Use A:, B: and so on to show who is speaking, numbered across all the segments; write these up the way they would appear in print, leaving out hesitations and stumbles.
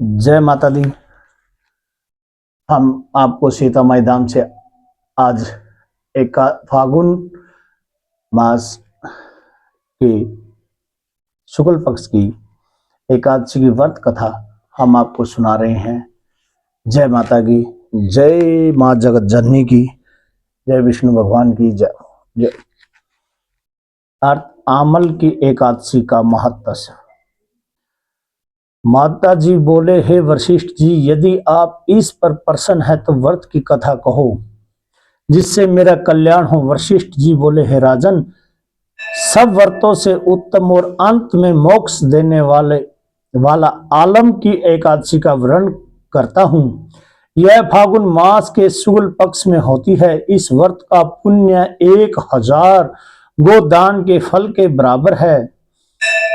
A: जय माता दी। हम आपको सीता मैदान से आज एक फागुन मास की शुक्ल पक्ष की एकादशी की व्रत कथा हम आपको सुना रहे हैं। जय माता की, जय माँ जगत जननी की, जय विष्णु भगवान की जय। जय। अर्थ आमल की एकादशी का महत्व। माता जी बोले, हे वशिष्ठ जी, यदि आप इस पर प्रसन्न है तो व्रत की कथा कहो जिससे मेरा कल्याण हो। वशिष्ठ जी बोले, हे राजन, सब व्रतों से उत्तम और अंत में मोक्ष देने वाला आलम की एकादशी का वर्णन करता हूँ। यह फागुन मास के शुक्ल पक्ष में होती है। इस व्रत का पुण्य 1000 गोदान के फल के बराबर है।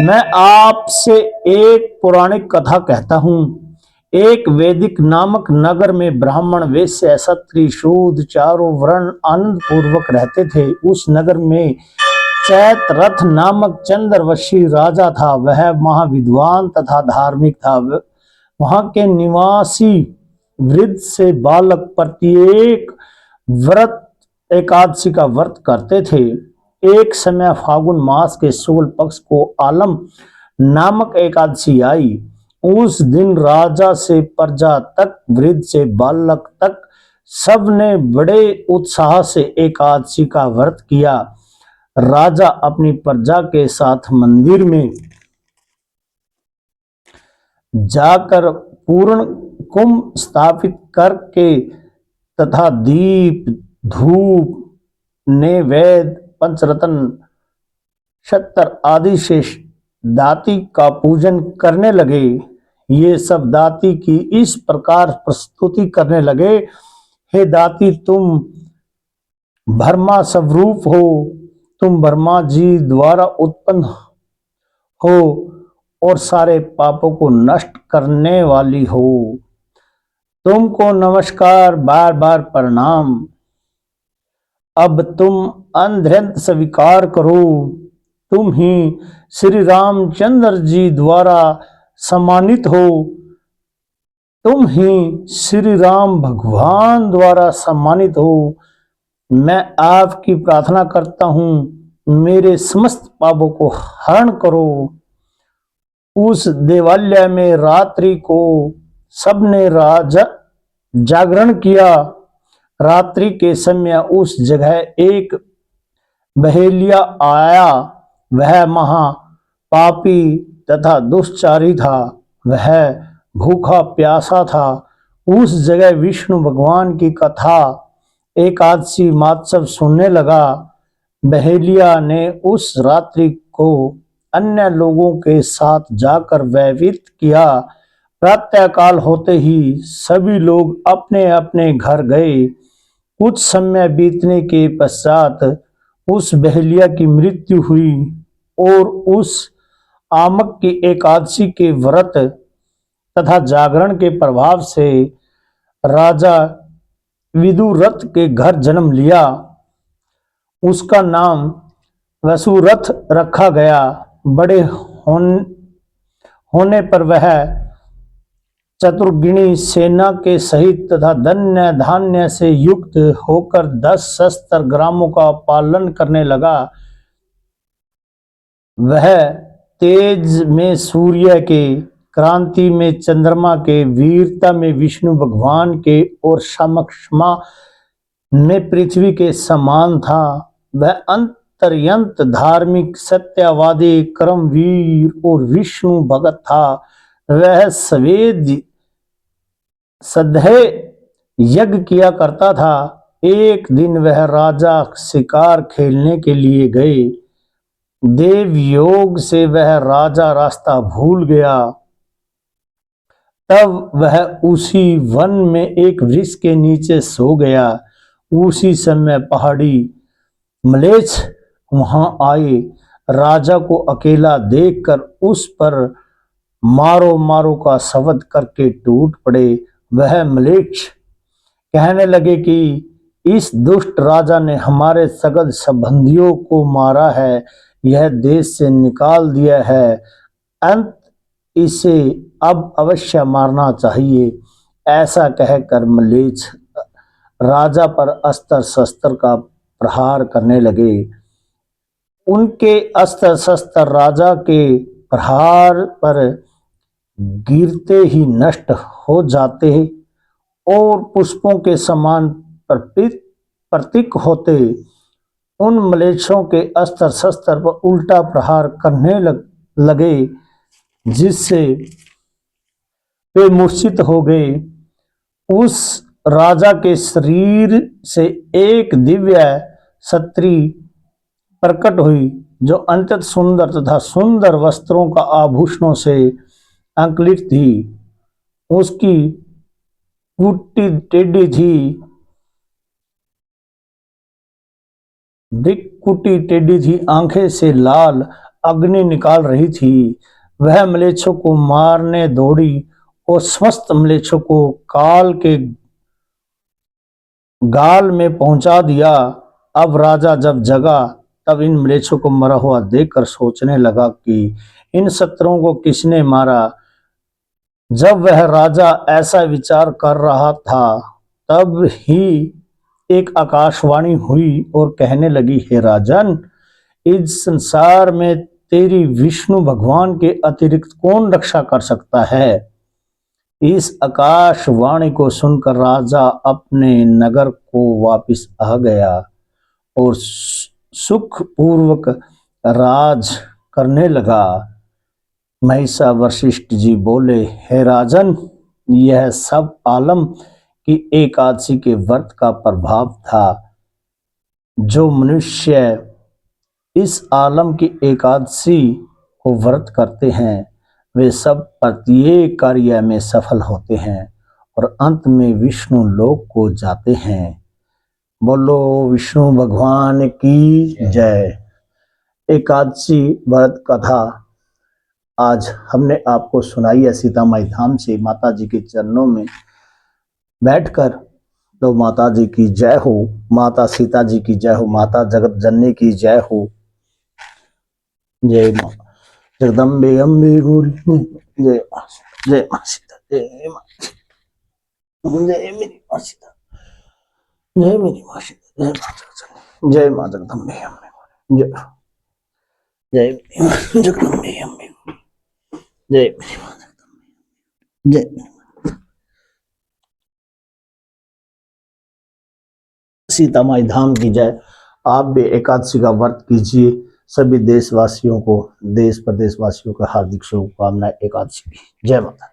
A: मैं आपसे एक पौराणिक कथा कहता हूँ। एक वैदिक नामक नगर में ब्राह्मण, वैश्य, क्षत्रिय, शूद्र चारों वर्ण आनंद पूर्वक रहते थे। उस नगर में चैत्ररथ नामक चंद्रवंशी राजा था। वह महाविद्वान तथा धार्मिक था। वहां के निवासी वृद्ध से बालक प्रत्येक व्रत एकादशी का व्रत करते थे। एक समय फागुन मास के शुक्ल पक्ष को आलम नामक एकादशी आई। उस दिन राजा से प्रजा तक, वृद्ध से बालक तक, सबने बड़े उत्साह से एकादशी का व्रत किया। राजा अपनी प्रजा के साथ मंदिर में जाकर पूर्ण कुंभ स्थापित करके तथा दीप, धूप, नैवेद्य, पंचरत्न, शतर आदि से दाती का पूजन करने लगे। ये सब दाती की इस प्रकार प्रस्तुति करने लगे, हे दाती, तुम ब्रह्मा स्वरूप हो, तुम ब्रह्मा जी द्वारा उत्पन्न हो और सारे पापों को नष्ट करने वाली हो। तुमको नमस्कार, बार बार प्रणाम। अब तुम अंधेरंत स्वीकार करो, तुम ही श्री रामचंद्र जी द्वारा सम्मानित हो, तुम ही श्री राम भगवान द्वारा सम्मानित हो। मैं आपकी प्रार्थना करता हूँ, मेरे समस्त पापों को हरण करो। उस देवालय में रात्रि को सबने जागरण किया। रात्रि के समय उस जगह एक बहेलिया आया। वह महा पापी तथा दुष्चारी था। वह भूखा प्यासा था। उस जगह विष्णु भगवान की कथा एकादशी महोत्सव सुनने लगा। बहेलिया ने उस रात्रि को अन्य लोगों के साथ जाकर व्यतीत किया। प्रातःकाल होते ही सभी लोग अपने अपने घर गए। कुछ समय बीतने के पश्चात उस बहेलिया की मृत्यु हुई और उस आमक की एकादशी के व्रत तथा जागरण के प्रभाव से राजा विदुरथ के घर जन्म लिया। उसका नाम वसुरथ रखा गया। बड़े होने पर वह चतुर्गिणी सेना के सहित तथा धन्य धान्य से युक्त होकर 10 शस्त्र ग्रामों का पालन करने लगा। वह तेज में सूर्य के, क्रांति में चंद्रमा के, वीरता में विष्णु भगवान के और क्षमा में पृथ्वी के समान था। वह अंतर्यंत धार्मिक, सत्यवादी, कर्मवीर और विष्णु भगत था। वह सदैव यज्ञ किया करता था। एक दिन वह राजा शिकार खेलने के लिए गए। देव योग से वह राजा रास्ता भूल गया। तब वह उसी वन में एक वृक्ष के नीचे सो गया। उसी समय पहाड़ी म्लेच्छ वहां आए। राजा को अकेला देखकर उस पर मारो मारो का शब्द करके टूट पड़े। वह म्लेच्छ कहने लगे कि इस दुष्ट राजा ने हमारे सगल संबंधियों को मारा है, यह देश से निकाल दिया है। अंत इसे अब अवश्य मारना चाहिए। ऐसा कहकर मलेच्छ राजा पर अस्त्र शस्त्र का प्रहार करने लगे। उनके अस्त्र शस्त्र राजा के प्रहार पर गिरते ही नष्ट हो जाते और पुष्पों के समान प्रतीक होते। उन मलेच्छों के अस्त्र शस्त्र पर उल्टा प्रहार करने लगे, जिससे वे मूर्छित हो गए। उस राजा के शरीर से एक दिव्य छत्री प्रकट हुई, जो अत्यंत सुंदर तथा सुंदर वस्त्रों का आभूषणों से अंकलित थी। उसकी कुटी टेढ़ी थी, कुटी टेढ़ी थी, आंखें से लाल अग्नि निकाल रही थी। वह मलेच्छों को मारने दौड़ी और समस्त मलेच्छों को काल के गाल में पहुंचा दिया। अब राजा जब जगा तब इन मलेच्छों को मरा हुआ देखकर सोचने लगा कि इन शत्रुओं को किसने मारा। जब वह राजा ऐसा विचार कर रहा था, तब ही एक आकाशवाणी हुई और कहने लगी, हे राजन, इस संसार में तेरी विष्णु भगवान के अतिरिक्त कौन रक्षा कर सकता है। इस आकाशवाणी को सुनकर राजा अपने नगर को वापस आ गया और सुख पूर्वक राज करने लगा। महिषा वशिष्ठ जी बोले, हे राजन, यह सब आलम की एकादशी के व्रत का प्रभाव था। जो मनुष्य इस आलम की एकादशी को व्रत करते हैं, वे सब प्रत्येक कार्य में सफल होते हैं और अंत में विष्णु लोक को जाते हैं। बोलो विष्णु भगवान की जय। एकादशी व्रत कथा आज हमने आपको सुनाई है सीता माई धाम से, माता जी के चरणों में बैठकर। तो माता जी की जय हो, माता सीता जी की जय हो, माता जगत जननी की जय हो। जय माँ जगदम्बे अम्बे गौरी, जय माँ, जय माँ सीता, जय माँ, जय मेरी माँ सीता, जय मेरी माँ सीता, जय माँ जगदम्बे, जय माँ जगदम्बे अम्बे गौरी, जय जय जगदम्बे अम्बे गौरी, जय मेरी माँ जगदम्बे, जय सीता माई धाम की जय। आप भी एकादशी का व्रत कीजिए। सभी देशवासियों को, देश प्रदेशवासियों को हार्दिक शुभकामनाएं एकादशी की। जय माता।